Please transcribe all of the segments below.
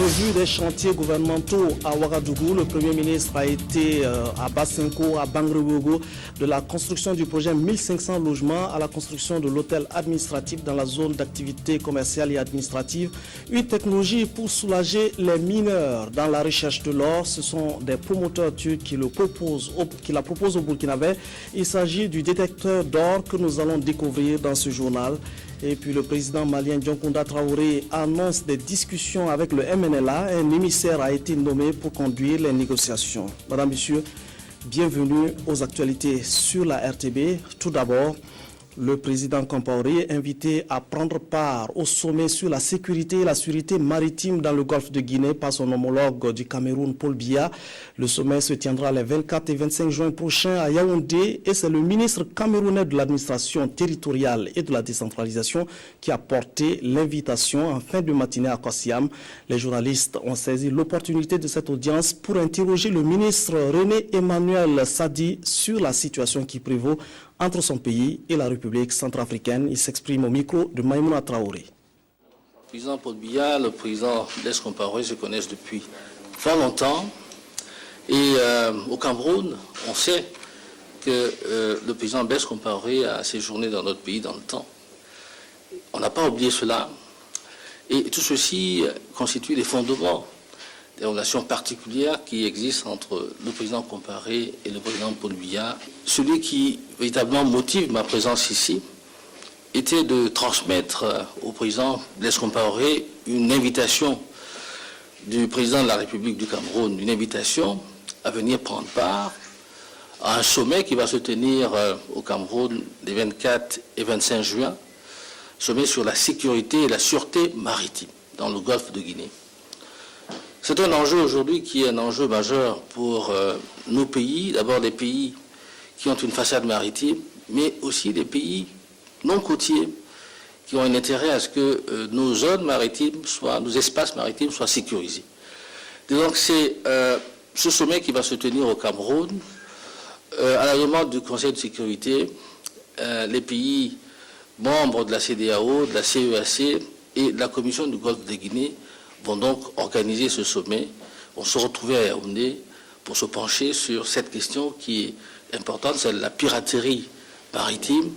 Revue des chantiers gouvernementaux à Ouagadougou, le Premier ministre a été à Basenko, à Bangrebogo, de la construction du projet 1500 logements à la construction de l'hôtel administratif dans la zone d'activité commerciale et administrative. Une technologie pour soulager les mineurs dans la recherche de l'or. Ce sont des promoteurs turcs qui la proposent au Burkinabé. Il s'agit du détecteur d'or que nous allons découvrir dans ce journal. Et puis le président malien Dioncounda Traoré annonce des discussions avec le MNLA. Un émissaire a été nommé pour conduire les négociations. Madame, Monsieur, bienvenue aux actualités sur la RTB. Tout d'abord, le président Compaoré invité à prendre part au sommet sur la sécurité et la sûreté maritime dans le golfe de Guinée par son homologue du Cameroun, Paul Biya. Le sommet se tiendra les 24 et 25 juin prochains à Yaoundé et c'est le ministre camerounais de l'administration territoriale et de la décentralisation qui a porté l'invitation en fin de matinée à Kossiam. Les journalistes ont saisi l'opportunité de cette audience pour interroger le ministre René Emmanuel Sadi sur la situation qui prévaut entre son pays et la République centrafricaine. Il s'exprime au micro de Maïmouna Traoré. Le président Paul Biya, le président Blaise Compaoré se connaissent depuis fort longtemps. Et au Cameroun, on sait que le président Blaise Compaoré a séjourné dans notre pays dans le temps. On n'a pas oublié cela. Et tout ceci constitue les fondements des relations particulières qui existent entre le président Compaoré et le président Paul Biya. Celui qui véritablement motive ma présence ici était de transmettre au président Blaise Compaoré une invitation du président de la République du Cameroun, une invitation à venir prendre part à un sommet qui va se tenir au Cameroun les 24 et 25 juin, sommet sur la sécurité et la sûreté maritime dans le golfe de Guinée. C'est un enjeu aujourd'hui qui est un enjeu majeur pour nos pays, d'abord les pays qui ont une façade maritime, mais aussi les pays non côtiers qui ont un intérêt à ce que nos zones maritimes, nos espaces maritimes soient sécurisés. Et donc c'est ce sommet qui va se tenir au Cameroun, à la demande du Conseil de sécurité, les pays membres de la CEDEAO, de la CEAC et de la Commission du Golfe de Guinée vont donc organiser ce sommet. On se retrouvait à Yaoundé pour se pencher sur cette question qui est importante, c'est la piraterie maritime,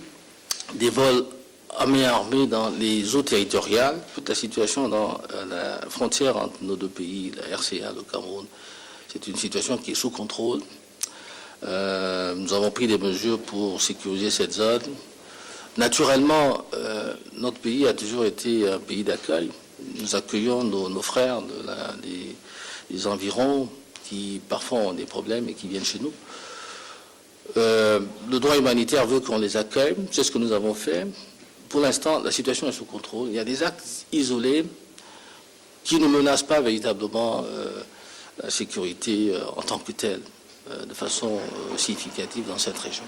des vols à main armée dans les eaux territoriales, toute la situation dans la frontière entre nos deux pays, la RCA, le Cameroun. C'est une situation qui est sous contrôle. Nous avons pris des mesures pour sécuriser cette zone. Naturellement, notre pays a toujours été un pays d'accueil. Nous accueillons nos frères des environs qui parfois ont des problèmes et qui viennent chez nous. Le droit humanitaire veut qu'on les accueille, c'est ce que nous avons fait. Pour l'instant, la situation est sous contrôle. Il y a des actes isolés qui ne menacent pas véritablement la sécurité en tant que telle, de façon significative dans cette région.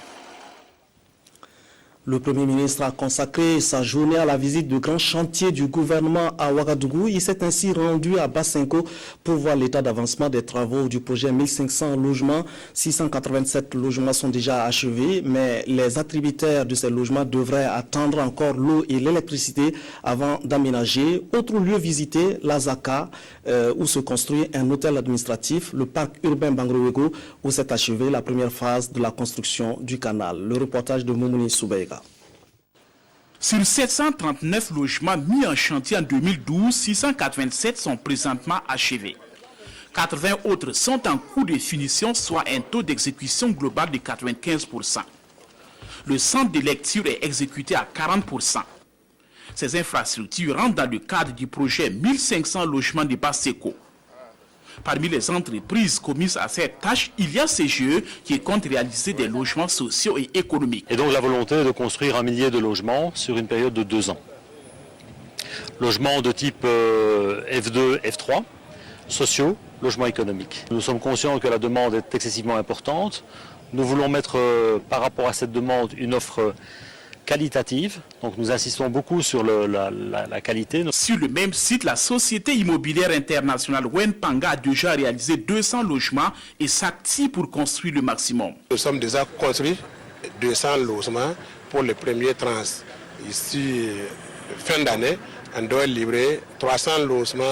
Le Premier ministre a consacré sa journée à la visite du grand chantier du gouvernement à Ouagadougou. Il s'est ainsi rendu à Basenko pour voir l'état d'avancement des travaux du projet 1500 logements. 687 logements sont déjà achevés, mais les attributaires de ces logements devraient attendre encore l'eau et l'électricité avant d'aménager. Autre lieu visité, l'Azaka, où se construit un hôtel administratif, le parc urbain Bangrebogo, où s'est achevée la première phase de la construction du canal. Le reportage de Moumouni Soubeïga. Sur 739 logements mis en chantier en 2012, 687 sont présentement achevés. 80 autres sont en cours de finition, soit un taux d'exécution global de 95%. Le centre de lecture est exécuté à 40%. Ces infrastructures rentrent dans le cadre du projet 1500 logements de Basenko. Parmi les entreprises commises à cette tâche, il y a CGE qui compte réaliser des logements sociaux et économiques. Et donc la volonté est de construire 1 millier de logements sur une période de 2 ans. Logements de type F2, F3, sociaux, logements économiques. Nous sommes conscients que la demande est excessivement importante. Nous voulons mettre par rapport à cette demande une offre qualitative. Donc nous insistons beaucoup sur la qualité. Sur le même site, la société immobilière internationale Wenpanga a déjà réalisé 200 logements et s'active pour construire le maximum. Nous sommes déjà construits 200 logements pour les premiers trans. Ici, fin d'année, on doit livrer 300 logements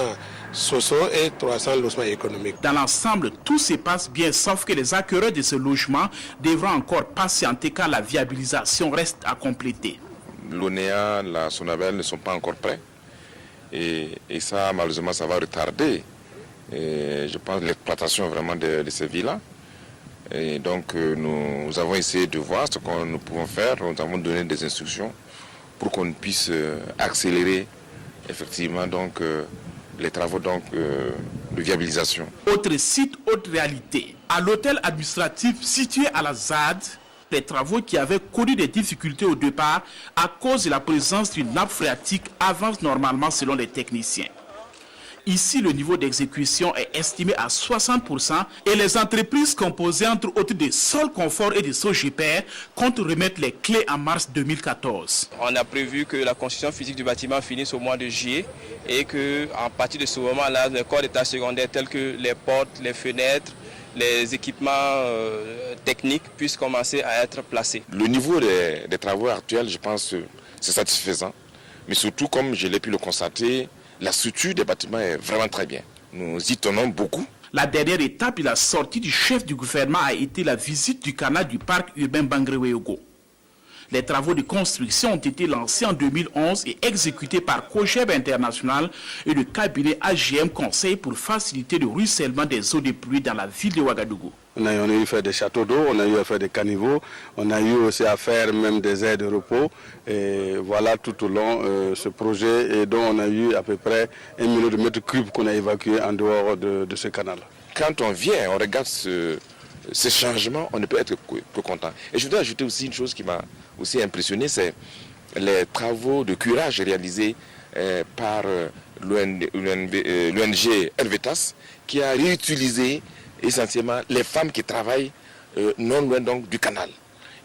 sociaux et 300 logements économiques. Dans l'ensemble, tout se passe bien, sauf que les acquéreurs de ce logement devront encore patienter car la viabilisation reste à compléter. L'ONEA, la Sonabel ne sont pas encore prêts et ça, malheureusement, ça va retarder, je pense, l'exploitation vraiment de ces villas. Et donc, nous avons essayé de voir ce que nous pouvons faire. Nous avons donné des instructions pour qu'on puisse accélérer effectivement donc les travaux de viabilisation. Autre site, autre réalité. À l'hôtel administratif situé à la ZAD, les travaux qui avaient connu des difficultés au départ à cause de la présence d'une nappe phréatique avancent normalement selon les techniciens. Ici, le niveau d'exécution est estimé à 60% et les entreprises composées entre autres de Sol Confort et de Sogepar comptent remettre les clés en mars 2014. On a prévu que la construction physique du bâtiment finisse au mois de juillet et qu'à partir de ce moment-là, les corps d'état secondaire tels que les portes, les fenêtres, les équipements techniques puissent commencer à être placés. Le niveau des travaux actuels, je pense, c'est satisfaisant. Mais surtout, comme je l'ai pu le constater, la structure des bâtiments est vraiment très bien. Nous y tenons beaucoup. La dernière étape de la sortie du chef du gouvernement a été la visite du canal du parc urbain Bangreweogo. Les travaux de construction ont été lancés en 2011 et exécutés par Cogeb International et le cabinet AGM Conseil pour faciliter le ruissellement des eaux de pluie dans la ville de Ouagadougou. On a eu à faire des châteaux d'eau, on a eu à faire des caniveaux, on a eu aussi à faire même des aires de repos. Et voilà tout au long ce projet et dont on a eu à peu près 1 million de mètres cubes qu'on a évacué en dehors de ce canal. Quand on vient, on regarde ce changement, on ne peut être que content. Et je voudrais ajouter aussi une chose qui m'a aussi impressionné, c'est les travaux de curage réalisés par l'ONG Helvetas qui a réutilisé essentiellement les femmes qui travaillent non loin donc du canal.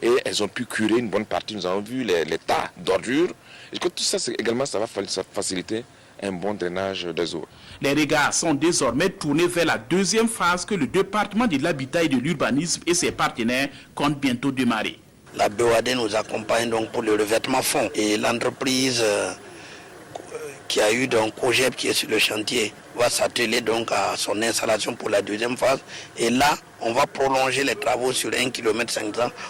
Et elles ont pu curer une bonne partie. Nous avons vu les tas d'ordures. Et que tout ça, également, ça va faciliter un bon drainage des eaux. Les regards sont désormais tournés vers la deuxième phase que le département de l'habitat et de l'urbanisme et ses partenaires comptent bientôt démarrer. La BOAD nous accompagne donc pour le revêtement fond et l'entreprise qui a eu donc Cogeb qui est sur le chantier va s'atteler donc à son installation pour la deuxième phase et là on va prolonger les travaux sur 1,5 km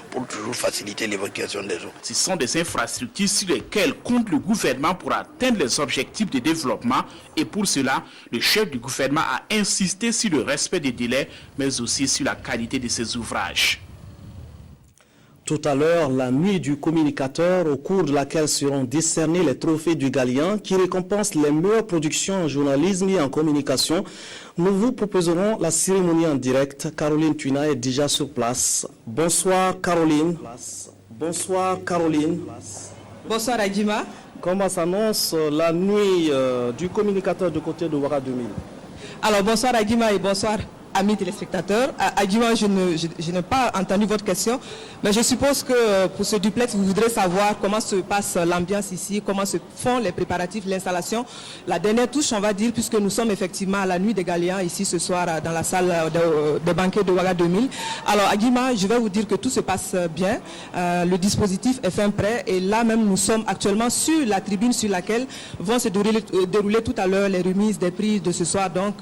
pour toujours faciliter l'évacuation des eaux. Ce sont des infrastructures sur lesquelles compte le gouvernement pour atteindre les objectifs de développement et pour cela le chef du gouvernement a insisté sur le respect des délais mais aussi sur la qualité de ses ouvrages. Tout à l'heure, la nuit du communicateur, au cours de laquelle seront décernés les trophées du Galian qui récompensent les meilleures productions en journalisme et en communication. Nous vous proposerons la cérémonie en direct. Caroline Tuina est déjà sur place. Bonsoir Caroline. Bonsoir Caroline. Bonsoir Adjima. Comment s'annonce la nuit du communicateur de côté de Ouaga 2000? Alors bonsoir Adjima et bonsoir amis téléspectateurs. Adjima, je n'ai pas entendu votre question, mais je suppose que pour ce duplex, vous voudrez savoir comment se passe l'ambiance ici, comment se font les préparatifs, l'installation. La dernière touche, on va dire, puisque nous sommes effectivement à la nuit des Galians ici ce soir dans la salle de banquet de Ouaga 2000. Alors Adjima, je vais vous dire que tout se passe bien. Le dispositif est fin prêt et là même nous sommes actuellement sur la tribune sur laquelle vont se dérouler tout à l'heure les remises des prix de ce soir, donc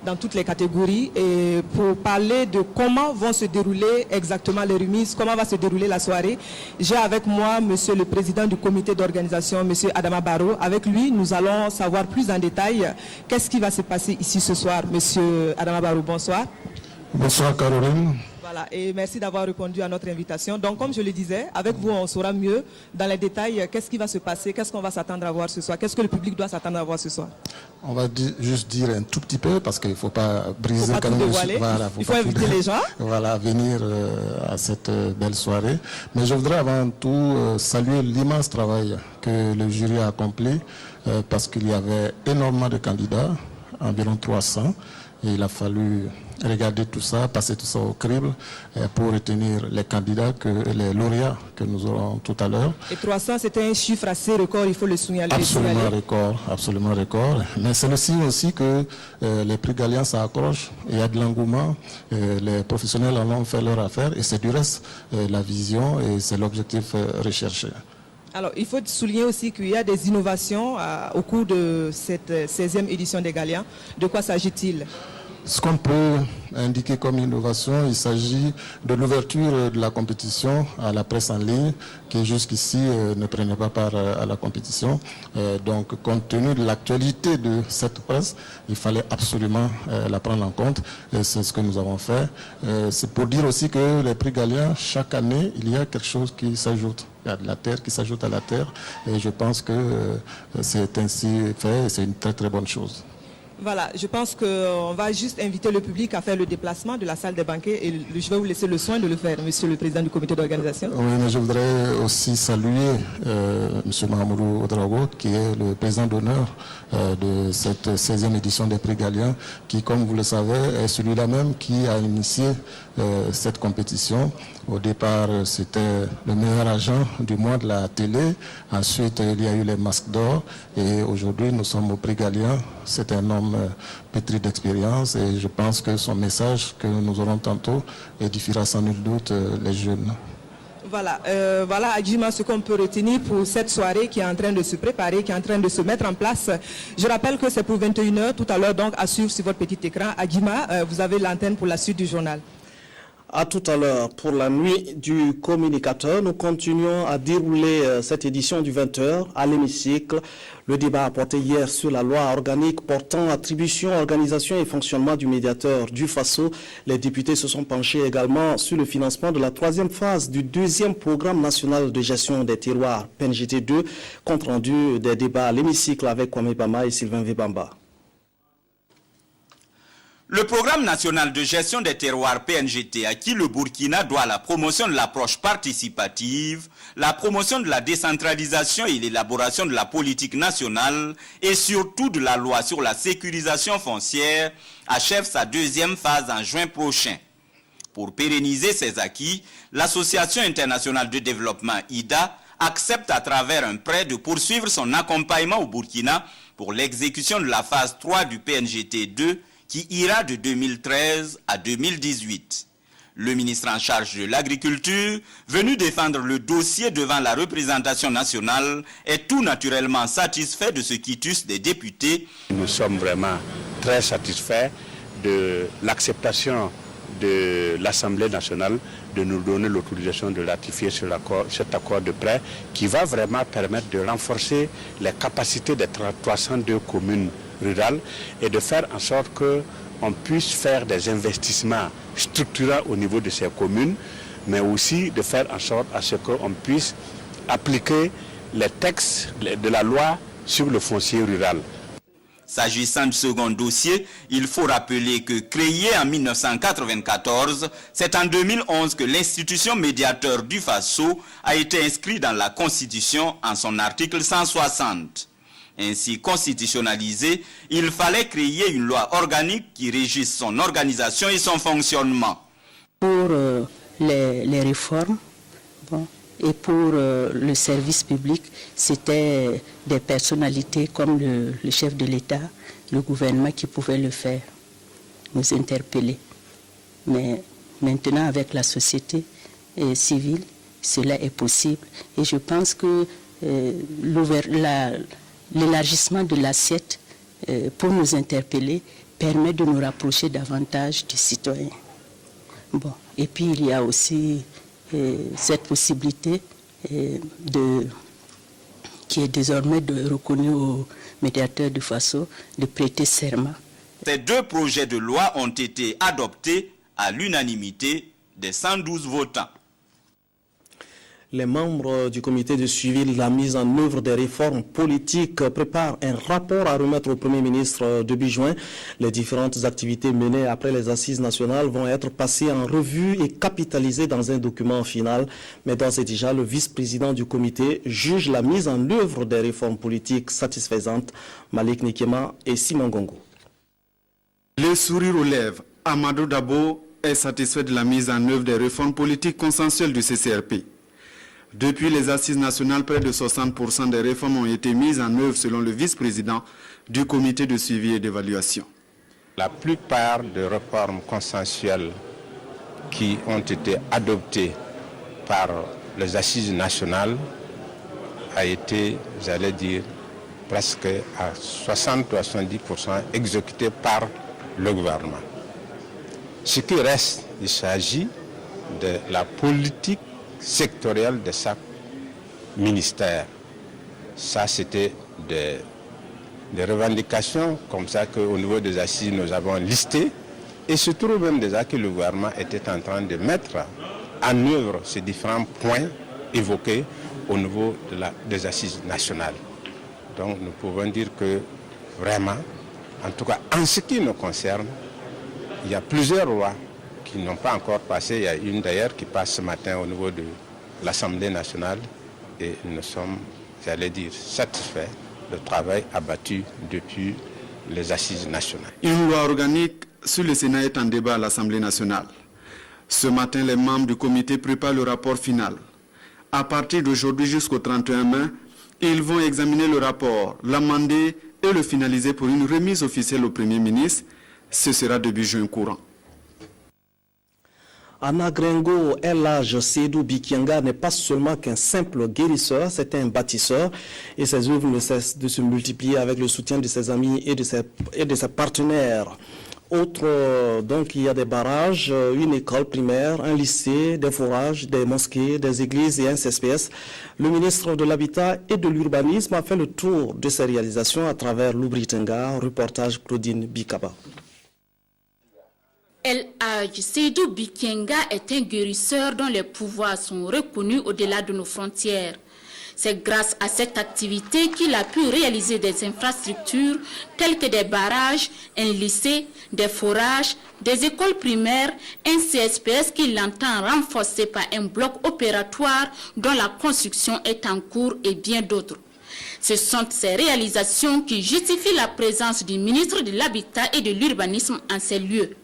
dans toutes les catégories. Et pour parler de comment vont se dérouler exactement les remises, comment va se dérouler la soirée, j'ai avec moi monsieur le président du comité d'organisation, monsieur Adama Barrow. Avec lui, nous allons savoir plus en détail qu'est-ce qui va se passer ici ce soir. Monsieur Adama Barrow, bonsoir. Bonsoir Caroline. Voilà, et merci d'avoir répondu à notre invitation. Donc, comme je le disais, avec vous, on saura mieux dans les détails qu'est-ce qui va se passer, qu'est-ce qu'on va s'attendre à voir ce soir, qu'est-ce que le public doit s'attendre à voir ce soir. On va juste dire un tout petit peu, parce qu'il ne faut pas briser quand même. Voilà, il faut inviter les gens. Voilà, à venir à cette belle soirée. Mais je voudrais avant tout saluer l'immense travail que le jury a accompli, parce qu'il y avait énormément de candidats environ 300. Et il a fallu regarder tout ça, passer tout ça au crible pour retenir les candidats, les lauréats que nous aurons tout à l'heure. Et 300, c'était un chiffre assez record, il faut le signaler. Absolument record. Mais c'est le signe aussi que les prix Gallian s'accrochent, il y a de l'engouement, les professionnels en ont fait leur affaire et c'est du reste la vision et c'est l'objectif recherché. Alors, il faut souligner aussi qu'il y a des innovations au cours de cette 16e édition des Gallians. De quoi s'agit-il ? Ce qu'on peut indiquer comme innovation, il s'agit de l'ouverture de la compétition à la presse en ligne qui jusqu'ici ne prenait pas part à la compétition. Donc, compte tenu de l'actualité de cette presse, il fallait absolument la prendre en compte. C'est ce que nous avons fait. C'est pour dire aussi que les prix Gallian, chaque année, il y a quelque chose qui s'ajoute. Il y a de la terre qui s'ajoute à la terre et je pense que c'est ainsi fait et c'est une très très bonne chose. Voilà, je pense qu'on va juste inviter le public à faire le déplacement de la salle des banquets et je vais vous laisser le soin de le faire, monsieur le président du comité d'organisation. Oui, mais je voudrais aussi saluer monsieur Mahamoudou Ouedraogo, qui est le président d'honneur de cette 16e édition des prix Gallian, qui, comme vous le savez, est celui-là même qui a initié cette compétition. Au départ, c'était le meilleur agent du mois de la télé. Ensuite, il y a eu les masques d'or. Et aujourd'hui, nous sommes au prix Gallian. C'est un homme pétri d'expérience et je pense que son message que nous aurons tantôt édifiera sans nul doute les jeunes. Voilà, Adjima, ce qu'on peut retenir pour cette soirée qui est en train de se préparer, qui est en train de se mettre en place. Je rappelle que c'est pour 21h tout à l'heure, donc à suivre sur votre petit écran. Adjima, vous avez l'antenne pour la suite du journal. À tout à l'heure pour la nuit du communicateur. Nous continuons à dérouler cette édition du 20h à l'hémicycle. Le débat a porté hier sur la loi organique portant attribution, organisation et fonctionnement du médiateur du FASO. Les députés se sont penchés également sur le financement de la troisième phase du deuxième programme national de gestion des terroirs, PNGT 2, compte rendu des débats à l'hémicycle avec Kwame Bama et Sylvain Vebamba. Le programme national de gestion des terroirs PNGT, à qui le Burkina doit la promotion de l'approche participative, la promotion de la décentralisation et l'élaboration de la politique nationale et surtout de la loi sur la sécurisation foncière, achève sa deuxième phase en juin prochain. Pour pérenniser ses acquis, l'Association internationale de développement IDA accepte à travers un prêt de poursuivre son accompagnement au Burkina pour l'exécution de la phase 3 du PNGT 2 qui ira de 2013 à 2018. Le ministre en charge de l'agriculture, venu défendre le dossier devant la représentation nationale, est tout naturellement satisfait de ce quitus des députés. Nous sommes vraiment très satisfaits de l'acceptation de l'Assemblée nationale de nous donner l'autorisation de ratifier cet accord de prêt qui va vraiment permettre de renforcer les capacités des 302 communes rurales et de faire en sorte qu'on puisse faire des investissements structurants au niveau de ces communes, mais aussi de faire en sorte à ce qu'on puisse appliquer les textes de la loi sur le foncier rural. S'agissant du second dossier, il faut rappeler que créé en 1994, c'est en 2011 que l'institution médiateur du FASO a été inscrite dans la Constitution en son article 160. Ainsi constitutionnalisé, il fallait créer une loi organique qui régisse son organisation et son fonctionnement. Pour les réformes, et pour le service public, c'était des personnalités comme le chef de l'État, le gouvernement qui pouvaient le faire, nous interpeller. Mais maintenant, avec la société civile, cela est possible. Et je pense que l'élargissement de l'assiette pour nous interpeller permet de nous rapprocher davantage du citoyen. Bon. Et puis il y a aussi cette possibilité qui est désormais reconnue au médiateur du FASO de prêter serment. Ces deux projets de loi ont été adoptés à l'unanimité des 112 votants. Les membres du comité de suivi de la mise en œuvre des réformes politiques préparent un rapport à remettre au Premier ministre début juin. Les différentes activités menées après les assises nationales vont être passées en revue et capitalisées dans un document final. Mais d'ores et déjà, le vice-président du comité juge la mise en œuvre des réformes politiques satisfaisantes. Malik Nikema et Simon Gongo. Les sourires aux lèvres, Amadou Dabo est satisfait de la mise en œuvre des réformes politiques consensuelles du CCRP. Depuis les assises nationales, près de 60% des réformes ont été mises en œuvre selon le vice-président du comité de suivi et d'évaluation. La plupart des réformes consensuelles qui ont été adoptées par les assises nationales a été, j'allais dire, presque à 60 ou à 70% exécutées par le gouvernement. Ce qui reste, il s'agit de la politique sectorielle de chaque ministère. Ça, c'était des revendications comme ça qu'au niveau des assises, nous avons listé. Et se trouve même déjà que le gouvernement était en train de mettre en œuvre ces différents points évoqués au niveau des assises nationales. Donc nous pouvons dire que vraiment, en tout cas en ce qui nous concerne, il y a plusieurs lois qui n'ont pas encore passé. Il y a une d'ailleurs qui passe ce matin au niveau de l'Assemblée nationale et nous sommes, j'allais dire, satisfaits du travail abattu depuis les assises nationales. Une loi organique sur le Sénat est en débat à l'Assemblée nationale. Ce matin, les membres du comité préparent le rapport final. À partir d'aujourd'hui jusqu'au 31 mai, ils vont examiner le rapport, l'amender et le finaliser pour une remise officielle au Premier ministre. Ce sera début juin courant. Anna Grengo El Hadj Seydou Bikianga n'est pas seulement qu'un simple guérisseur, c'est un bâtisseur et ses œuvres ne cessent de se multiplier avec le soutien de ses amis et de ses partenaires. Donc il y a des barrages, une école primaire, un lycée, des forages, des mosquées, des églises et un CSPS. Le ministre de l'Habitat et de l'Urbanisme a fait le tour de ces réalisations à travers l'Oubritanga, reportage Claudine Bikaba. El Hadj Seydou Bikianga est un guérisseur dont les pouvoirs sont reconnus au-delà de nos frontières. C'est grâce à cette activité qu'il a pu réaliser des infrastructures telles que des barrages, un lycée, des forages, des écoles primaires, un CSPS qu'il entend renforcer par un bloc opératoire dont la construction est en cours et bien d'autres. Ce sont ces réalisations qui justifient la présence du ministre de l'Habitat et de l'Urbanisme en ces lieux.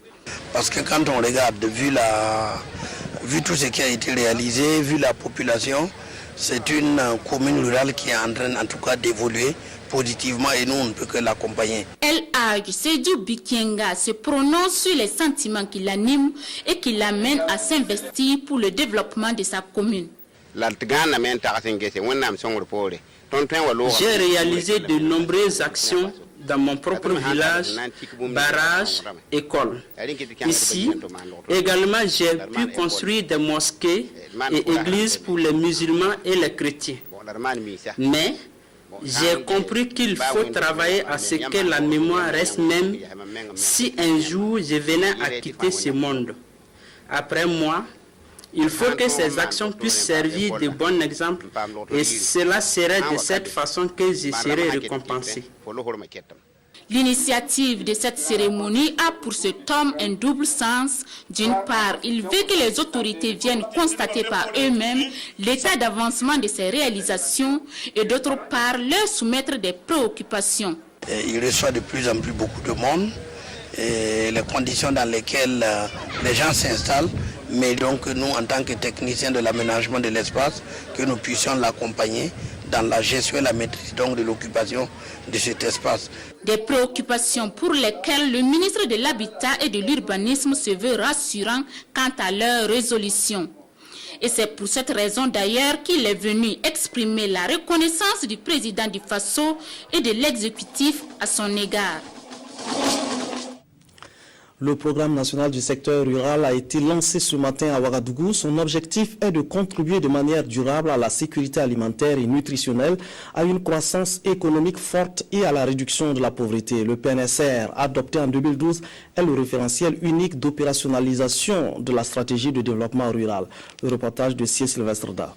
Parce que quand on regarde, vu tout ce qui a été réalisé, vu la population, c'est une commune rurale qui est en train en tout cas d'évoluer positivement et nous on ne peut que l'accompagner. El Hadj Seydou Bikianga se prononce sur les sentiments qui l'animent et qui l'amènent à s'investir pour le développement de sa commune. J'ai réalisé de nombreuses actions dans mon propre village, barrages, écoles. Ici, également, j'ai pu construire des mosquées et églises pour les musulmans et les chrétiens. Mais j'ai compris qu'il faut travailler à ce que la mémoire reste même si un jour je venais à quitter ce monde. Après moi, il faut que ces actions puissent servir de bon exemple et cela serait de cette façon que je serai récompensé. L'initiative de cette cérémonie a pour cet homme un double sens. D'une part, il veut que les autorités viennent constater par eux-mêmes l'état d'avancement de ces réalisations et d'autre part, leur soumettre des préoccupations. Il reçoit de plus en plus beaucoup de monde et les conditions dans lesquelles les gens s'installent, mais donc nous en tant que techniciens de l'aménagement de l'espace, que nous puissions l'accompagner dans la gestion et la maîtrise donc de l'occupation de cet espace. Des préoccupations pour lesquelles le ministre de l'Habitat et de l'Urbanisme se veut rassurant quant à leur résolution. Et c'est pour cette raison d'ailleurs qu'il est venu exprimer la reconnaissance du président du Faso et de l'exécutif à son égard. Le programme national du secteur rural a été lancé ce matin à Ouagadougou. Son objectif est de contribuer de manière durable à la sécurité alimentaire et nutritionnelle, à une croissance économique forte et à la réduction de la pauvreté. Le PNSR, adopté en 2012, est le référentiel unique d'opérationnalisation de la stratégie de développement rural. Le reportage de C. Sylvestre Da.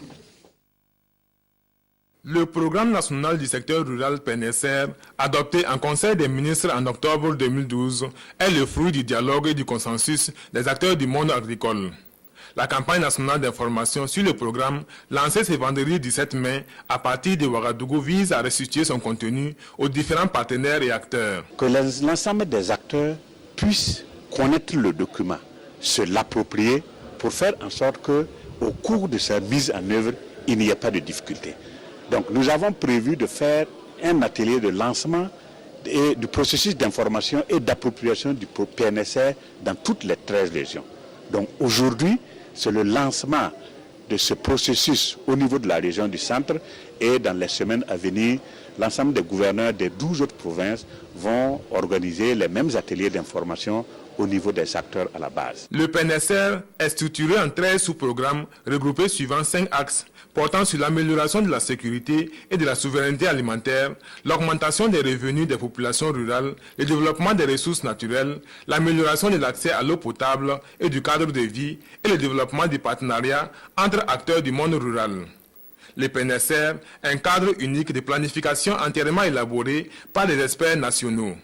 Le programme national du secteur rural PNSR, adopté en Conseil des ministres en octobre 2012, est le fruit du dialogue et du consensus des acteurs du monde agricole. La campagne nationale d'information sur le programme, lancée ce vendredi 17 mai à partir de Ouagadougou, vise à restituer son contenu aux différents partenaires et acteurs. Que l'ensemble des acteurs puissent connaître le document, se l'approprier pour faire en sorte qu'au cours de sa mise en œuvre, il n'y ait pas de difficulté. Donc nous avons prévu de faire un atelier de lancement et du processus d'information et d'appropriation du PNSR dans toutes les 13 régions. Donc aujourd'hui, c'est le lancement de ce processus au niveau de la région du centre, et dans les semaines à venir, l'ensemble des gouverneurs des 12 autres provinces vont organiser les mêmes ateliers d'information au niveau des acteurs à la base. Le PNSR est structuré en 13 sous-programmes regroupés suivant 5 axes portant sur l'amélioration de la sécurité et de la souveraineté alimentaire, l'augmentation des revenus des populations rurales, le développement des ressources naturelles, l'amélioration de l'accès à l'eau potable et du cadre de vie et le développement des partenariats entre acteurs du monde rural. Le PNSR est un cadre unique de planification entièrement élaboré par des experts nationaux.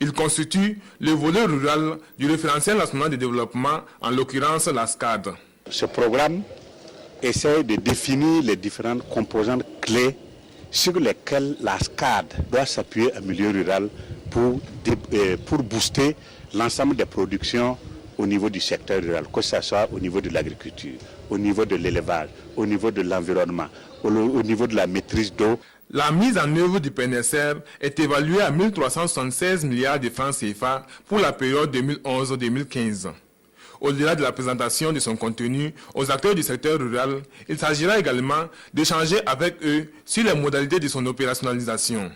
Il constitue le volet rural du référentiel national de développement, en l'occurrence la SCAD. Ce programme essaie de définir les différentes composantes clés sur lesquelles la SCAD doit s'appuyer en milieu rural pour booster l'ensemble des productions au niveau du secteur rural, que ce soit au niveau de l'agriculture, au niveau de l'élevage, au niveau de l'environnement, au niveau de la maîtrise d'eau. La mise en œuvre du PNSR est évaluée à 1 376 milliards de francs CFA pour la période 2011-2015. Au-delà de la présentation de son contenu aux acteurs du secteur rural, il s'agira également d'échanger avec eux sur les modalités de son opérationnalisation.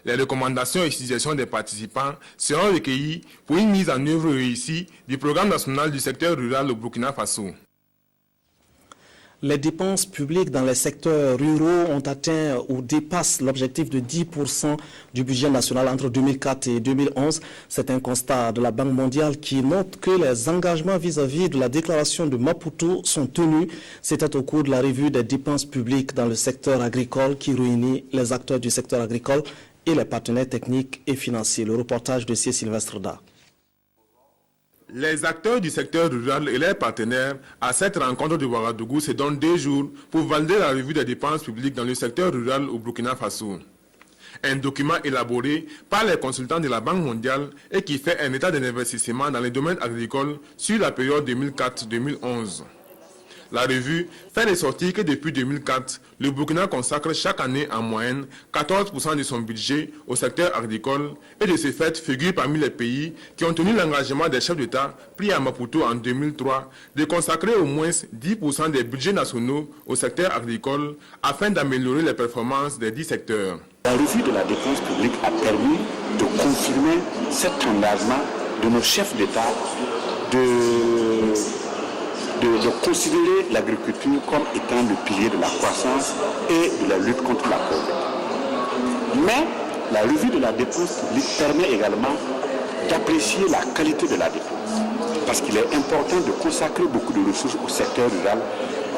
Les recommandations et suggestions des participants seront recueillies pour une mise en œuvre réussie du programme national du secteur rural au Burkina Faso. Les dépenses publiques dans les secteurs ruraux ont atteint ou dépassent l'objectif de 10% du budget national entre 2004 et 2011. C'est un constat de la Banque mondiale qui note que les engagements vis-à-vis de la déclaration de Maputo sont tenus. C'était au cours de la revue des dépenses publiques dans le secteur agricole qui réunit les acteurs du secteur agricole et les partenaires techniques et financiers. Le reportage de C. Sylvestre Da. Les acteurs du secteur rural et leurs partenaires à cette rencontre de Ouagadougou se donnent 2 jours pour valider la revue des dépenses publiques dans le secteur rural au Burkina Faso. Un document élaboré par les consultants de la Banque mondiale et qui fait un état d'investissement dans les domaines agricoles sur la période 2004-2011. La revue fait ressortir que depuis 2004, le Burkina consacre chaque année en moyenne 14% de son budget au secteur agricole et de ce fait figure parmi les pays qui ont tenu l'engagement des chefs d'État pris à Maputo en 2003 de consacrer au moins 10% des budgets nationaux au secteur agricole afin d'améliorer les performances des 10 secteurs. La revue de la dépense publique a permis de confirmer cet engagement de nos chefs d'État de considérer l'agriculture comme étant le pilier de la croissance et de la lutte contre la pauvreté. Mais la revue de la dépense publique permet également d'apprécier la qualité de la dépense. Parce qu'il est important de consacrer beaucoup de ressources au secteur rural,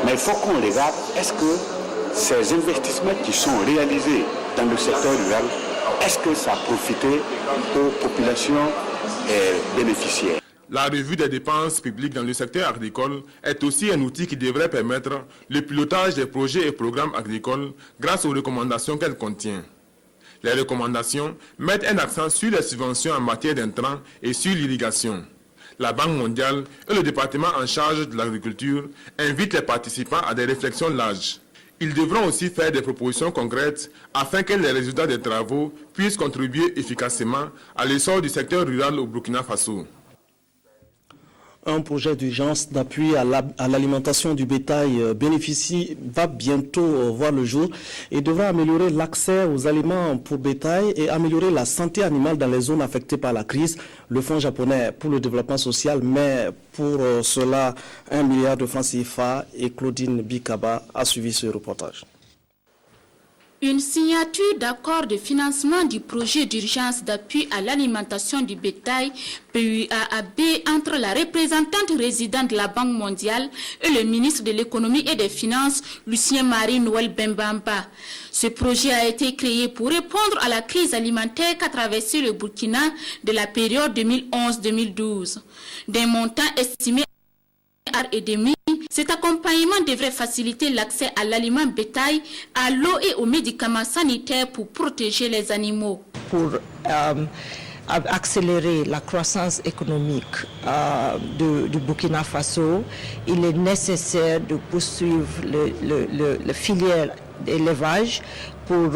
mais il faut qu'on regarde, est-ce que ces investissements qui sont réalisés dans le secteur rural, est-ce que ça a profité aux populations bénéficiaires? La revue des dépenses publiques dans le secteur agricole est aussi un outil qui devrait permettre le pilotage des projets et programmes agricoles grâce aux recommandations qu'elle contient. Les recommandations mettent un accent sur les subventions en matière d'intrants et sur l'irrigation. La Banque mondiale et le département en charge de l'agriculture invitent les participants à des réflexions larges. Ils devront aussi faire des propositions concrètes afin que les résultats des travaux puissent contribuer efficacement à l'essor du secteur rural au Burkina Faso. Un projet d'urgence d'appui à l'alimentation du bétail va bientôt voir le jour et devra améliorer l'accès aux aliments pour bétail et améliorer la santé animale dans les zones affectées par la crise. Le Fonds japonais pour le développement social met pour cela 1 milliard de francs CFA et Claudine Bikaba a suivi ce reportage. Une signature d'accord de financement du projet d'urgence d'appui à l'alimentation du bétail PUAAB entre la représentante résidente de la Banque mondiale et le ministre de l'économie et des finances, Lucien Marie Noël Bembamba. Ce projet a été créé pour répondre à la crise alimentaire qu'a traversé le Burkina de la période 2011-2012. D'un montant estimé à 1,5 milliard, cet accompagnement devrait faciliter l'accès à l'aliment bétail, à l'eau et aux médicaments sanitaires pour protéger les animaux. Pour accélérer la croissance économique du Burkina Faso, il est nécessaire de poursuivre la filière d'élevage pour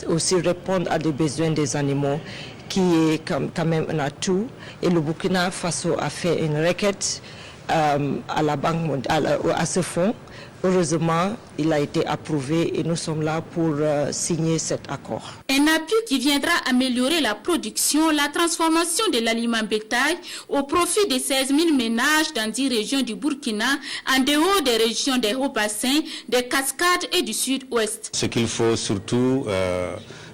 aussi répondre à des besoins des animaux, qui est quand même un atout. Et le Burkina Faso a fait une requête à la Banque mondiale, à ce fonds. Heureusement, il a été approuvé et nous sommes là pour signer cet accord. Un appui qui viendra améliorer la production, la transformation de l'aliment bétail au profit de 16 000 ménages dans 10 régions du Burkina, en dehors des régions des hauts bassins, des cascades et du sud-ouest. Ce qu'il faut surtout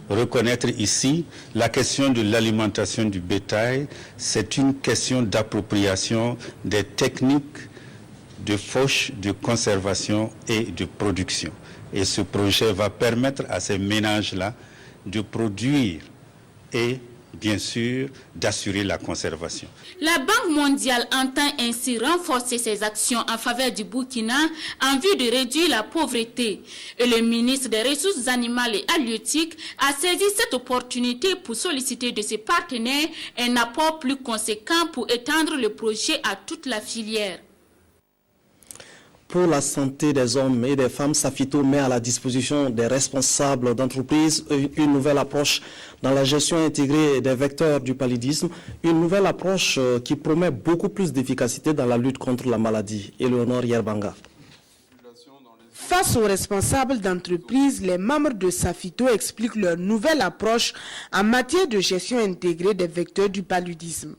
reconnaître ici, la question de l'alimentation du bétail, c'est une question d'appropriation des techniques de fauche, de conservation et de production. Et ce projet va permettre à ces ménages-là de produire et, bien sûr, d'assurer la conservation. La Banque mondiale entend ainsi renforcer ses actions en faveur du Burkina en vue de réduire la pauvreté. Et le ministre des Ressources animales et halieutiques a saisi cette opportunité pour solliciter de ses partenaires un apport plus conséquent pour étendre le projet à toute la filière. Pour la santé des hommes et des femmes, Safito met à la disposition des responsables d'entreprises une nouvelle approche dans la gestion intégrée des vecteurs du paludisme, une nouvelle approche qui promet beaucoup plus d'efficacité dans la lutte contre la maladie. Éléonore Yerbanga. Face aux responsables d'entreprises, les membres de Safito expliquent leur nouvelle approche en matière de gestion intégrée des vecteurs du paludisme.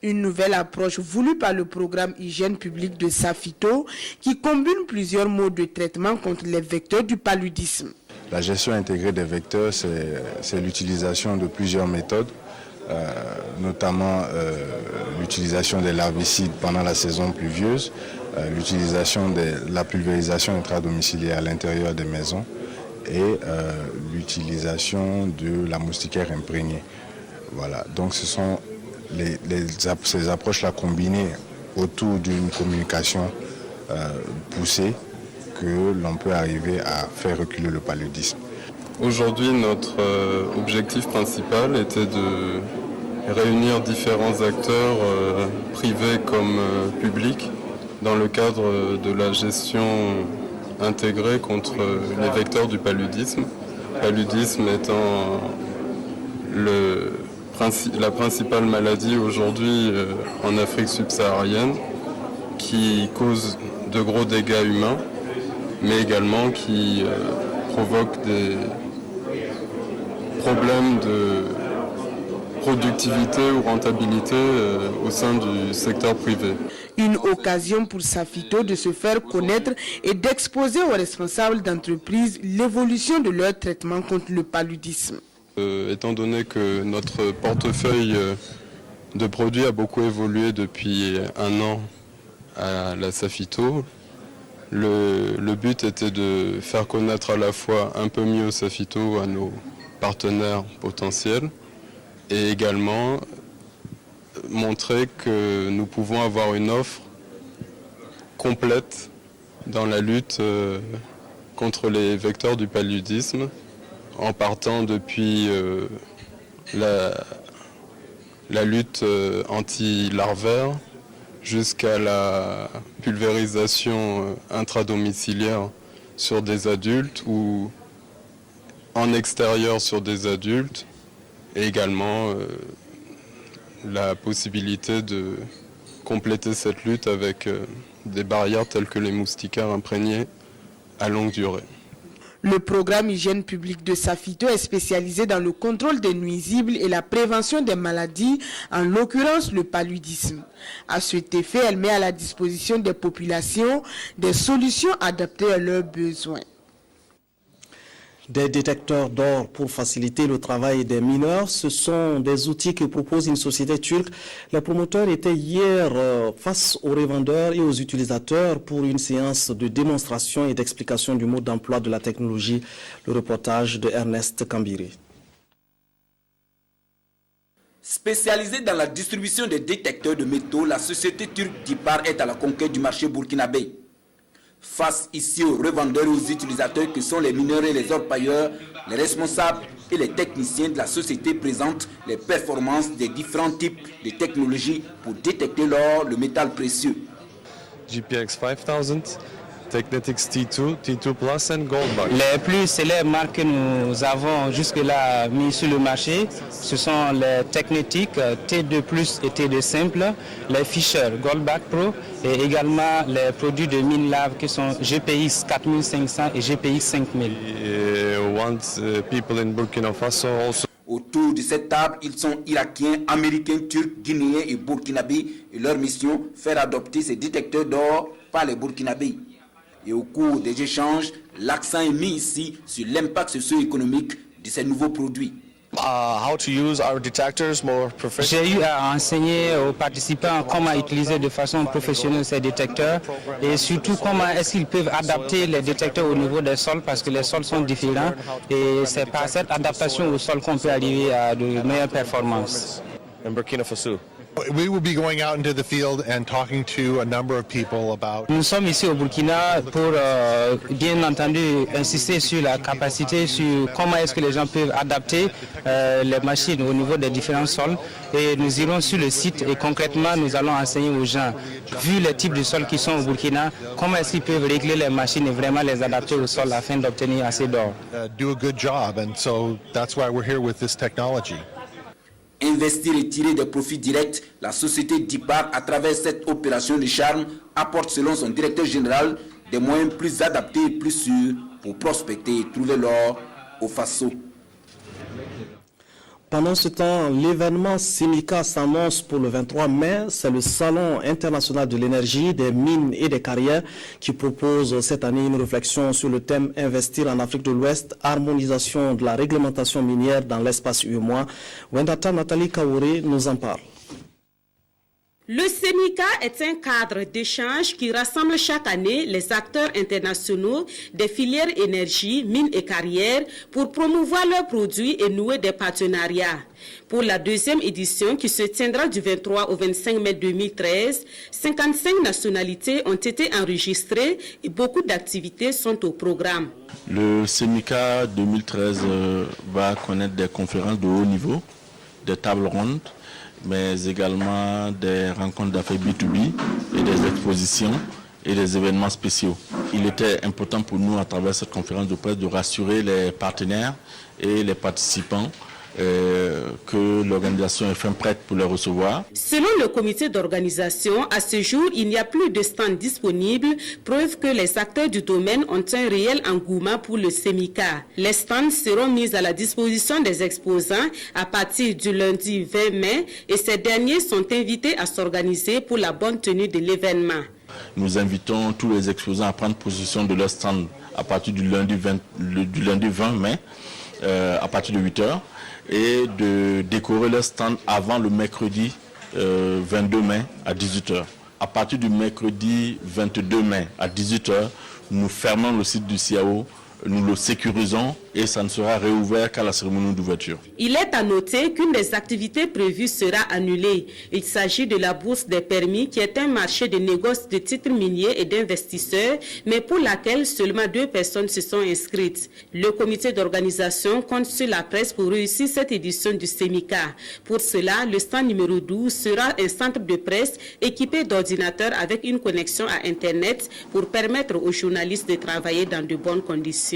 Une nouvelle approche voulue par le programme Hygiène publique de Safito qui combine plusieurs modes de traitement contre les vecteurs du paludisme. La gestion intégrée des vecteurs, c'est l'utilisation de plusieurs méthodes, notamment l'utilisation des larvicides pendant la saison pluvieuse, l'utilisation de la pulvérisation intradomiciliaire à l'intérieur des maisons et l'utilisation de la moustiquaire imprégnée. Voilà, donc ce sont ces approches-là combinées autour d'une communication poussée que l'on peut arriver à faire reculer le paludisme. Aujourd'hui, notre objectif principal était de réunir différents acteurs privés comme publics dans le cadre de la gestion intégrée contre les vecteurs du paludisme. Le paludisme étant la principale maladie aujourd'hui en Afrique subsaharienne qui cause de gros dégâts humains, mais également qui provoque des problèmes de productivité ou rentabilité au sein du secteur privé. Une occasion pour Safito de se faire connaître et d'exposer aux responsables d'entreprises l'évolution de leur traitement contre le paludisme. Étant donné que notre portefeuille de produits a beaucoup évolué depuis un an à la Safito, le but était de faire connaître à la fois un peu mieux Safito à nos partenaires potentiels et également montrer que nous pouvons avoir une offre complète dans la lutte contre les vecteurs du paludisme, en partant depuis la lutte anti-larvaire jusqu'à la pulvérisation intradomiciliaire sur des adultes ou en extérieur sur des adultes, et également la possibilité de compléter cette lutte avec des barrières telles que les moustiquaires imprégnés à longue durée. Le programme Hygiène publique de Safito est spécialisé dans le contrôle des nuisibles et la prévention des maladies, en l'occurrence le paludisme. À cet effet, elle met à la disposition des populations des solutions adaptées à leurs besoins. Des détecteurs d'or pour faciliter le travail des mineurs, ce sont des outils que propose une société turque. Les promoteurs étaient hier face aux revendeurs et aux utilisateurs pour une séance de démonstration et d'explication du mode d'emploi de la technologie. Le reportage de Ernest Kambiri. Spécialisée dans la distribution des détecteurs de métaux, la société turque Dipar est à la conquête du marché burkinabé. Face ici aux revendeurs et aux utilisateurs que sont les mineurs et les orpailleurs, les responsables et les techniciens de la société présentent les performances des différents types de technologies pour détecter l'or, le métal précieux. GPX 5000, Technetics T2, T2 Plus et Goldbach. Les plus célèbres marques que nous avons jusque-là mis sur le marché, ce sont les Technetics T2 Plus et T2 Simple, les Fisher Goldbach Pro et également les produits de mine lave qui sont GPX 4500 et GPX 5000. People in Burkina Faso also. Autour de cette table, ils sont irakiens, américains, turcs, guinéens et burkinabés et leur mission, faire adopter ces détecteurs d'or par les burkinabés. Et au cours des échanges, l'accent est mis ici sur l'impact socio-économique de ces nouveaux produits. J'ai eu à enseigner aux participants comment utiliser de façon professionnelle ces détecteurs et surtout comment est-ce qu'ils peuvent adapter les détecteurs au niveau des sols parce que les sols sont différents et c'est par cette adaptation au sol qu'on peut arriver à de meilleures performances. In Burkina Faso. We will be going out into the field and talking to a number of people about. Nous sommes ici au Burkina pour bien entendu insister sur la capacité, sur comment est-ce que les gens peuvent adapter les machines au niveau des différents sols. Et nous irons sur le site et concrètement nous allons enseigner aux gens, vu les types de sols qui sont au Burkina, comment est-ce qu'ils peuvent régler les machines et vraiment les adapter au sol afin d'obtenir assez d'or. Do a good job, and so that's why we're here with this technology. Investir et tirer des profits directs, la société DIPAR, à travers cette opération de charme, apporte selon son directeur général des moyens plus adaptés et plus sûrs pour prospecter et trouver l'or au Faso. Pendant ce temps, l'événement CEMICA s'annonce pour le 23 mai. C'est le Salon international de l'énergie, des mines et des carrières qui propose cette année une réflexion sur le thème « Investir en Afrique de l'Ouest, harmonisation de la réglementation minière dans l'espace UEMOA ». Wendata Nathalie Kaouré nous en parle. Le CEMICA est un cadre d'échange qui rassemble chaque année les acteurs internationaux des filières énergie, mines et carrières pour promouvoir leurs produits et nouer des partenariats. Pour la deuxième édition qui se tiendra du 23 au 25 mai 2013, 55 nationalités ont été enregistrées et beaucoup d'activités sont au programme. Le CEMICA 2013 va connaître des conférences de haut niveau, des tables rondes, mais également des rencontres d'affaires B2B et des expositions et des événements spéciaux. Il était important pour nous, à travers cette conférence de presse, de rassurer les partenaires et les participants que l'organisation est fin prête pour les recevoir. Selon le comité d'organisation, à ce jour, il n'y a plus de stands disponibles, preuve que les acteurs du domaine ont un réel engouement pour le CEMICA. Les stands seront mis à la disposition des exposants à partir du lundi 20 mai et ces derniers sont invités à s'organiser pour la bonne tenue de l'événement. Nous invitons tous les exposants à prendre possession de leur stand à partir du lundi 20 mai, à partir de 8 h. Et de décorer leur stand avant le mercredi 22 mai à 18 h. À partir du mercredi 22 mai à 18 h, nous fermons le site du CIAO, nous le sécurisons et ça ne sera réouvert qu'à la cérémonie d'ouverture. Il est à noter qu'une des activités prévues sera annulée. Il s'agit de la bourse des permis qui est un marché de négoce de titres miniers et d'investisseurs, mais pour laquelle seulement 2 personnes se sont inscrites. Le comité d'organisation compte sur la presse pour réussir cette édition du CEMICA. Pour cela, le stand numéro 12 sera un centre de presse équipé d'ordinateurs avec une connexion à Internet pour permettre aux journalistes de travailler dans de bonnes conditions.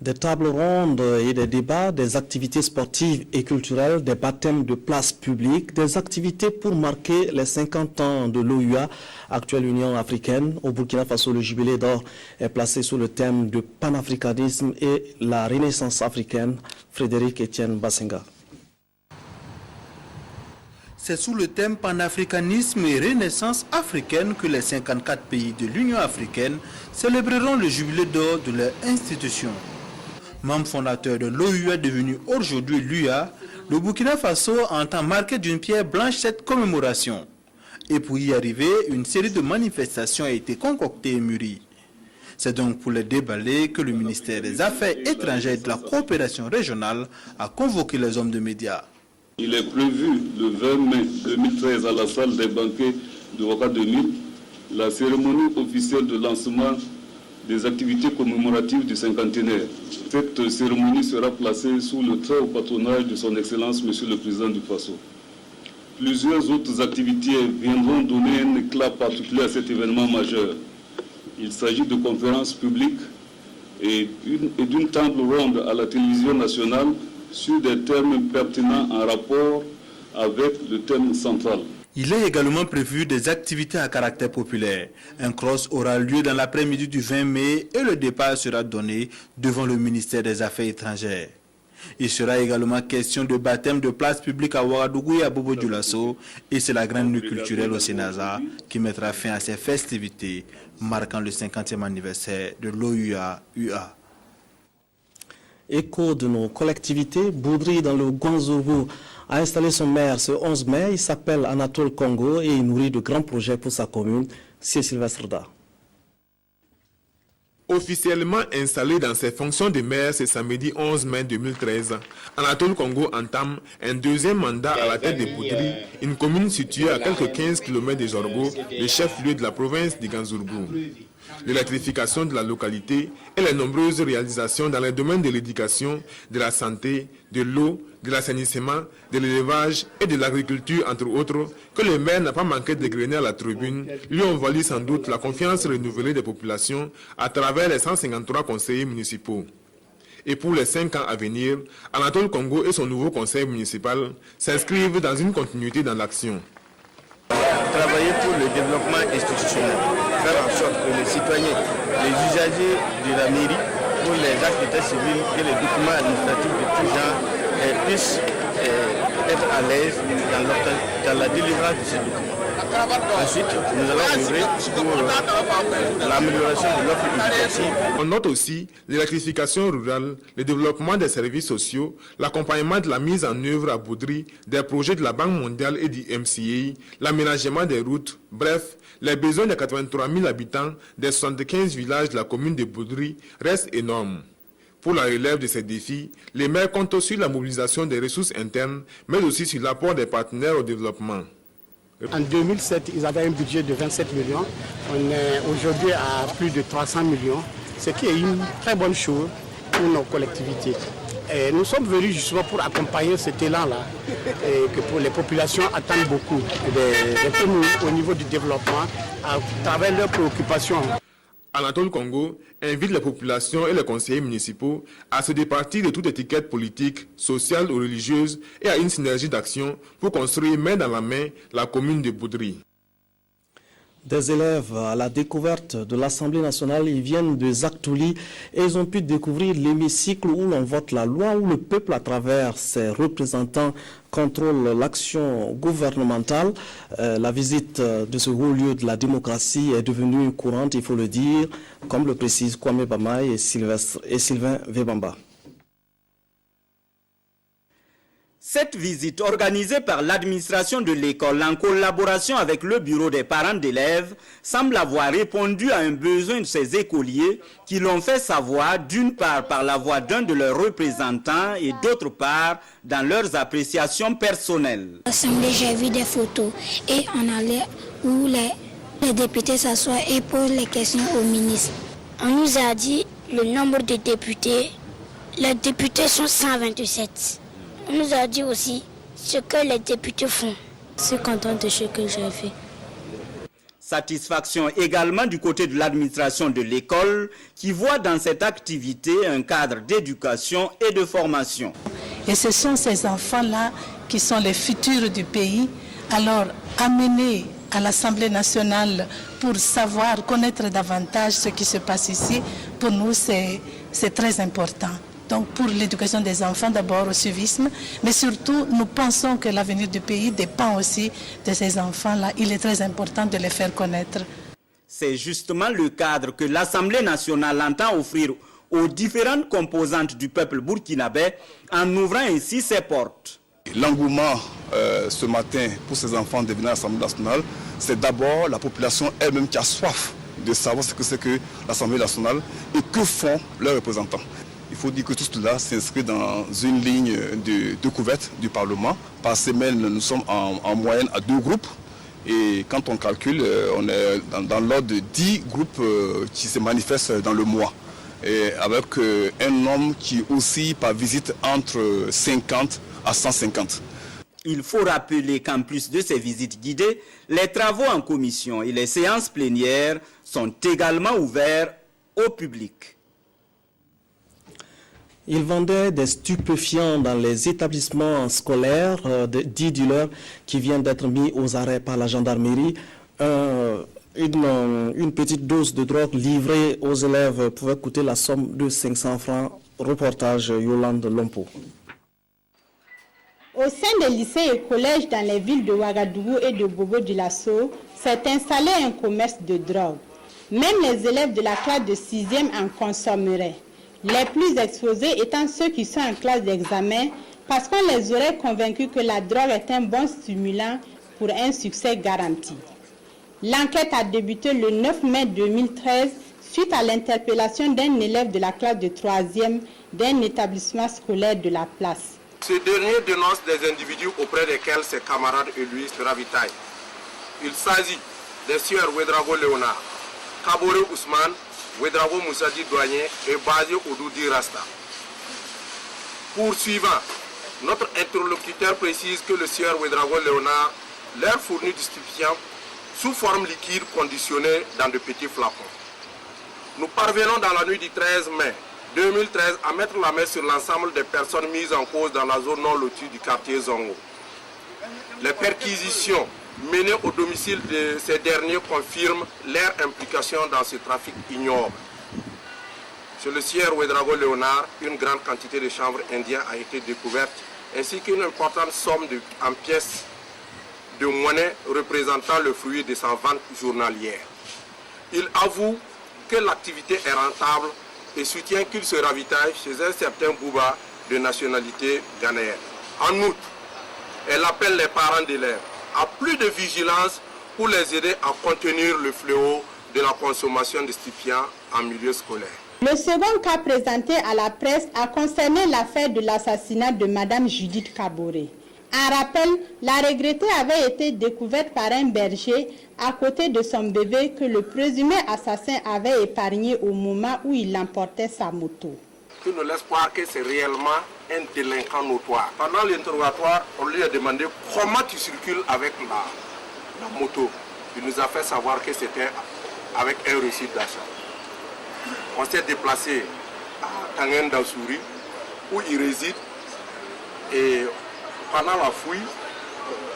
Des tables rondes et des débats, des activités sportives et culturelles, des baptêmes de places publiques, des activités pour marquer les 50 ans de l'OUA, actuelle Union africaine. Au Burkina Faso, le jubilé d'or est placé sous le thème de panafricanisme et la renaissance africaine. Frédéric Etienne Bassenga. C'est sous le thème panafricanisme et renaissance africaine que les 54 pays de l'Union africaine célébreront le jubilé d'or de leur institution. Membre fondateur de l'OUA devenu aujourd'hui l'UA, le Burkina Faso entend marquer d'une pierre blanche cette commémoration. Et pour y arriver, une série de manifestations a été concoctée et mûrie. C'est donc pour les déballer que le ministère des Affaires étrangères et de la coopération régionale a convoqué les hommes de médias. Il est prévu le 20 mai 2013 à la salle des banquets de Ouagadougou la cérémonie officielle de lancement des activités commémoratives du cinquantenaire. Cette cérémonie sera placée sous le très haut patronage de son Excellence, Monsieur le Président du Faso. Plusieurs autres activités viendront donner un éclat particulier à cet événement majeur. Il s'agit de conférences publiques et d'une table ronde à la télévision nationale sur des termes pertinents en rapport avec le thème central. Il est également prévu des activités à caractère populaire. Un cross aura lieu dans l'après-midi du 20 mai et le départ sera donné devant le ministère des Affaires étrangères. Il sera également question de baptême de place publique à Ouagadougou et à Bobo-Dioulasso, et c'est la grande nuit culturelle au Sénasa qui mettra fin à ces festivités marquant le 50e anniversaire de l'OUA-UA. Écho de nos collectivités, Boudri dans le Gouanzourou a installé son maire ce 11 mai. Il s'appelle Anatole Congo et il nourrit de grands projets pour sa commune. C'est Sylvestre Da. Officiellement installé dans ses fonctions de maire ce samedi 11 mai 2013, Anatole Congo entame un deuxième mandat à la tête de Boudri, une commune située à quelques 15 km de Jorgo, le chef-lieu de la province de Ganzourgou. L'électrification de la localité et les nombreuses réalisations dans les domaines de l'éducation, de la santé, de l'eau, de l'assainissement, de l'élevage et de l'agriculture, entre autres, que le maire n'a pas manqué de dégrainer à la tribune, lui ont valu sans doute la confiance renouvelée des populations à travers les 153 conseillers municipaux. Et pour les 5 ans à venir, Anatole Congo et son nouveau conseil municipal s'inscrivent dans une continuité dans l'action. Travailler pour le développement institutionnel, faire en sorte que les citoyens, les usagers de la mairie, pour les actes d'état civil et les documents administratifs de tout genre, puissent être à l'aise dans la délivrance de ces documents. Ensuite, nous allons œuvrer pour l'amélioration de l'offre éducative. On note aussi l'électrification rurale, le développement des services sociaux, l'accompagnement de la mise en œuvre à Boudri des projets de la Banque mondiale et du MCA, l'aménagement des routes, bref, les besoins des 83 000 habitants des 75 villages de la commune de Boudri restent énormes. Pour la relève de ces défis, les maires comptent aussi sur la mobilisation des ressources internes, mais aussi sur l'apport des partenaires au développement. En 2007, ils avaient un budget de 27 millions. On est aujourd'hui à plus de 300 millions, ce qui est une très bonne chose pour nos collectivités. Et nous sommes venus justement pour accompagner cet élan-là, et que pour les populations attendent beaucoup de nous au niveau du développement à travers leurs préoccupations. Anatole Congo invite les populations et les conseillers municipaux à se départir de toute étiquette politique, sociale ou religieuse et à une synergie d'action pour construire main dans la main la commune de Boudri. Des élèves à la découverte de l'Assemblée nationale, ils viennent de Zaktouli et ils ont pu découvrir l'hémicycle où l'on vote la loi, où le peuple à travers ses représentants contrôle l'action gouvernementale. La visite de ce haut lieu de la démocratie est devenue courante, il faut le dire, comme le précisent Kwame Bamaï et Sylvain Vebamba. Cette visite organisée par l'administration de l'école en collaboration avec le bureau des parents d'élèves semble avoir répondu à un besoin de ces écoliers qui l'ont fait savoir d'une part par la voix d'un de leurs représentants et d'autre part dans leurs appréciations personnelles. L'Assemblée, j'ai vu des photos et on allait où les députés s'assoient et posent les questions au ministre. On nous a dit le nombre de députés. Les députés sont 127. On nous a dit aussi ce que les députés font. Je suis contente de ce que j'ai fait. Satisfaction également du côté de l'administration de l'école qui voit dans cette activité un cadre d'éducation et de formation. Et ce sont ces enfants-là qui sont les futurs du pays. Alors, amener à l'Assemblée nationale pour savoir, connaître davantage ce qui se passe ici, pour nous, c'est très important. Donc pour l'éducation des enfants, d'abord au civisme, mais surtout nous pensons que l'avenir du pays dépend aussi de ces enfants-là. Il est très important de les faire connaître. C'est justement le cadre que l'Assemblée nationale entend offrir aux différentes composantes du peuple burkinabé en ouvrant ainsi ses portes. L'engouement ce matin pour ces enfants de venir à l'Assemblée nationale, c'est d'abord la population elle-même qui a soif de savoir ce que c'est que l'Assemblée nationale et que font leurs représentants. Il faut dire que tout cela s'inscrit dans une ligne de couverte du Parlement. Par semaine, nous sommes en moyenne à 2 groupes. Et quand on calcule, on est dans l'ordre de 10 groupes qui se manifestent dans le mois. Et avec un nombre qui oscille par visite entre 50 à 150. Il faut rappeler qu'en plus de ces visites guidées, les travaux en commission et les séances plénières sont également ouverts au public. Ils vendaient des stupéfiants dans les établissements scolaires, 10 dealers qui viennent d'être mis aux arrêts par la gendarmerie. Une petite dose de drogue livrée aux élèves pouvait coûter la somme de 500 francs. Reportage Yolande Lompo. Au sein des lycées et collèges dans les villes de Ouagadougou et de Bobo-Dioulasso, s'est installé un commerce de drogue. Même les élèves de la classe de 6e en consommeraient. Les plus exposés étant ceux qui sont en classe d'examen parce qu'on les aurait convaincus que la drogue est un bon stimulant pour un succès garanti. L'enquête a débuté le 9 mai 2013 suite à l'interpellation d'un élève de la classe de 3e d'un établissement scolaire de la place. Ce dernier dénonce des individus auprès desquels ses camarades et lui se ravitaillent. Il s'agit des sieurs Ouedraogo Léonard, Kabore Ousmane, Ouedraogo Moussadi Douanier et Bazio Oudoudi Rasta. Poursuivant, notre interlocuteur précise que le sieur Ouedraogo Léonard leur fournit du stupéfiant sous forme liquide conditionnée dans de petits flacons. Nous parvenons dans la nuit du 13 mai 2013 à mettre la main sur l'ensemble des personnes mises en cause dans la zone non lotie du quartier Zongo. Les perquisitions menées au domicile de ces derniers confirment leur implication dans ce trafic ignoble. Chez le sieur Ouedraogo Léonard, une grande quantité de chanvre indien a été découverte, ainsi qu'une importante somme en pièces de monnaie représentant le fruit de sa vente journalière. Il avoue que l'activité est rentable et soutient qu'il se ravitaille chez un certain Bouba de nationalité ghanéenne. En outre, elle appelle les parents d'élèves à plus de vigilance pour les aider à contenir le fléau de la consommation de stupéfiants en milieu scolaire. Le second cas présenté à la presse a concerné l'affaire de l'assassinat de Mme Judith Kabore. En rappel, la regrettée avait été découverte par un berger à côté de son bébé que le présumé assassin avait épargné au moment où il emportait sa moto. Qui nous laisse croire que c'est réellement un délinquant notoire. Pendant l'interrogatoire, on lui a demandé comment tu circules avec la moto. Il nous a fait savoir que c'était avec un reçu d'achat. On s'est déplacé à Tangen Dansouri où il réside et pendant la fouille,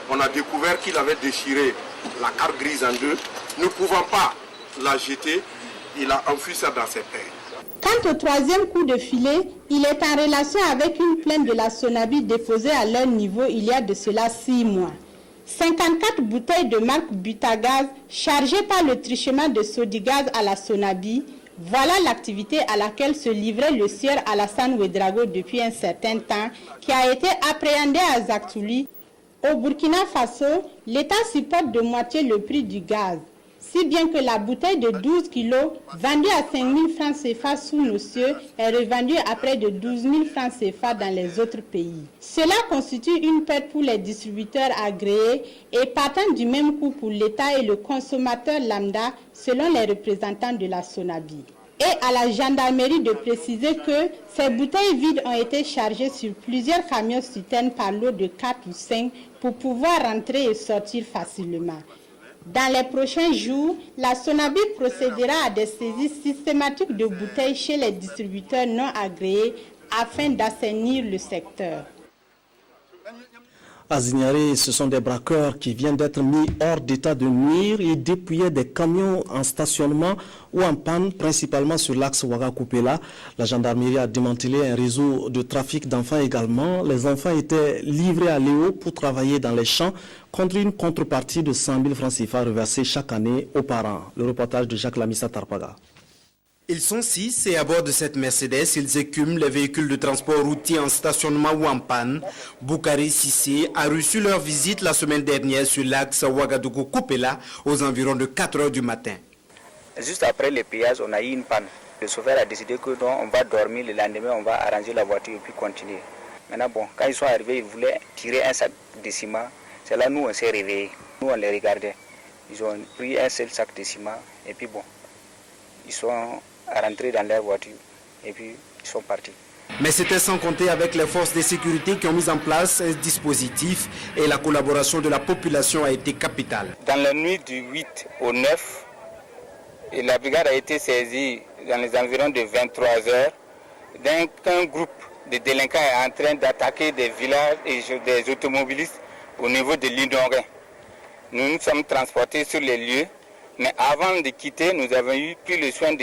on a découvert qu'il avait déchiré la carte grise en deux. Ne pouvant pas la jeter, il a enfui ça dans ses paires. Quant au troisième coup de filet, il est en relation avec une plainte de la Sonabi déposée à leur niveau il y a de cela 6 mois. 54 bouteilles de marque Butagaz chargées par le truchement de Sodigaz à la Sonabi. Voilà l'activité à laquelle se livrait le sieur Alassane Ouedraogo depuis un certain temps, qui a été appréhendé à Zaktouli. Au Burkina Faso, l'État supporte de moitié le prix du gaz, si bien que la bouteille de 12 kilos, vendue à 5 000 francs CFA sous nos cieux, est revendue à près de 12 000 francs CFA dans les autres pays. Cela constitue une perte pour les distributeurs agréés et partant du même coût pour l'État et le consommateur lambda, selon les représentants de la Sonabi. Et à la gendarmerie de préciser que ces bouteilles vides ont été chargées sur plusieurs camions citernes par lot de 4 ou 5 pour pouvoir rentrer et sortir facilement. Dans les prochains jours, la Sonabi procédera à des saisies systématiques de bouteilles chez les distributeurs non agréés afin d'assainir le secteur. À Zignaré, ce sont des braqueurs qui viennent d'être mis hors d'état de nuire. Ils dépouillaient des camions en stationnement ou en panne, principalement sur l'axe Ouaga-Koupela. La gendarmerie a démantelé un réseau de trafic d'enfants également. Les enfants étaient livrés à Léo pour travailler dans les champs contre une contrepartie de 100 000 francs CFA reversés chaque année aux parents. Le reportage de Jacques Lamissa Tarpaga. Ils sont 6 et à bord de cette Mercedes, ils écument les véhicules de transport routier en stationnement ou en panne. Boukari Sissé a reçu leur visite la semaine dernière sur l'axe Ouagadougou-Koupela aux environs de 4 heures du matin. Juste après le péage, on a eu une panne. Le chauffeur a décidé que non, on va dormir, le lendemain on va arranger la voiture et puis continuer. Maintenant bon, quand ils sont arrivés, ils voulaient tirer un sac de ciment. C'est là nous on s'est réveillés. Nous, on les regardait. Ils ont pris un seul sac de ciment et puis bon, ils sont rentrés dans leur voiture et puis ils sont partis. Mais c'était sans compter avec les forces de sécurité qui ont mis en place un dispositif et la collaboration de la population a été capitale. Dans la nuit du 8 au 9, la brigade a été saisie dans les environs de 23 heures d'un groupe de délinquants est en train d'attaquer des villages et des automobilistes au niveau de l'Indoré. Nous nous sommes transportés sur les lieux, mais avant de quitter, nous avons pris le soin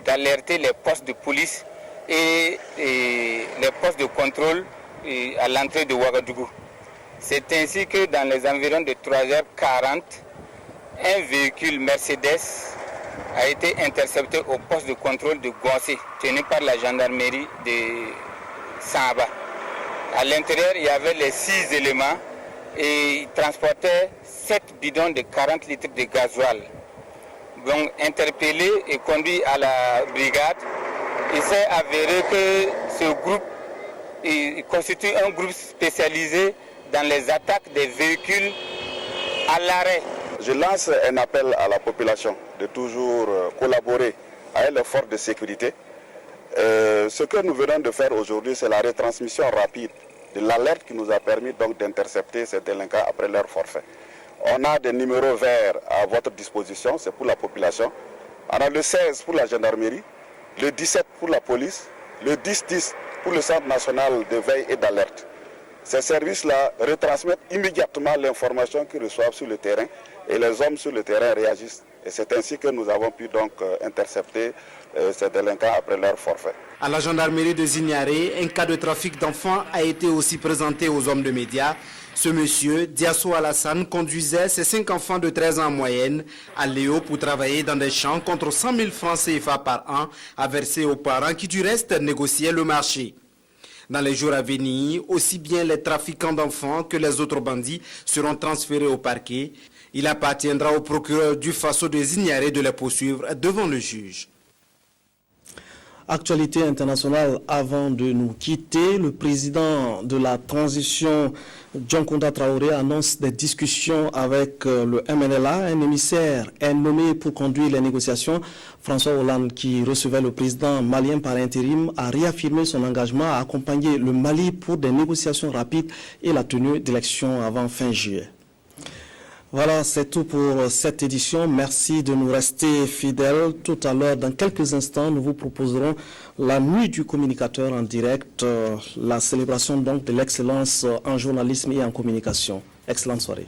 d'alerter les postes de police et les postes de contrôle à l'entrée de Ouagadougou. C'est ainsi que dans les environs de 3h40, un véhicule Mercedes a été intercepté au poste de contrôle de Gossé, tenu par la gendarmerie de Samba. À l'intérieur, il y avait les 6 éléments et ils transportaient 7 bidons de 40 litres de gasoil. Donc, interpellé et conduit à la brigade, il s'est avéré que ce groupe constitue un groupe spécialisé dans les attaques des véhicules à l'arrêt. Je lance un appel à la population de toujours collaborer avec les forces de sécurité. Ce que nous venons de faire aujourd'hui, c'est la retransmission rapide de l'alerte qui nous a permis donc d'intercepter ces délinquants après leur forfait. On a des numéros verts à votre disposition, c'est pour la population. On a le 16 pour la gendarmerie, le 17 pour la police, le 10-10 pour le Centre national de veille et d'alerte. Ces services-là retransmettent immédiatement l'information qu'ils reçoivent sur le terrain et les hommes sur le terrain réagissent. Et c'est ainsi que nous avons pu donc intercepter ces délinquants après leur forfait. À la gendarmerie de Zignaré, un cas de trafic d'enfants a été aussi présenté aux hommes de médias. Ce monsieur, Diasso Alassane, conduisait ses 5 enfants de 13 ans en moyenne à Léo pour travailler dans des champs contre 100 000 francs CFA par an à verser aux parents qui du reste négociaient le marché. Dans les jours à venir, aussi bien les trafiquants d'enfants que les autres bandits seront transférés au parquet. Il appartiendra au procureur du Faso de Zignaré de les poursuivre devant le juge. Actualité internationale avant de nous quitter, le président de la transition, John Kounda Traoré, annonce des discussions avec le MNLA. Un émissaire est nommé pour conduire les négociations. François Hollande, qui recevait le président malien par intérim, a réaffirmé son engagement à accompagner le Mali pour des négociations rapides et la tenue d'élections avant fin juillet. Voilà, c'est tout pour cette édition. Merci de nous rester fidèles. Tout à l'heure, dans quelques instants, nous vous proposerons la nuit du communicateur en direct, la célébration donc de l'excellence en journalisme et en communication. Excellente soirée.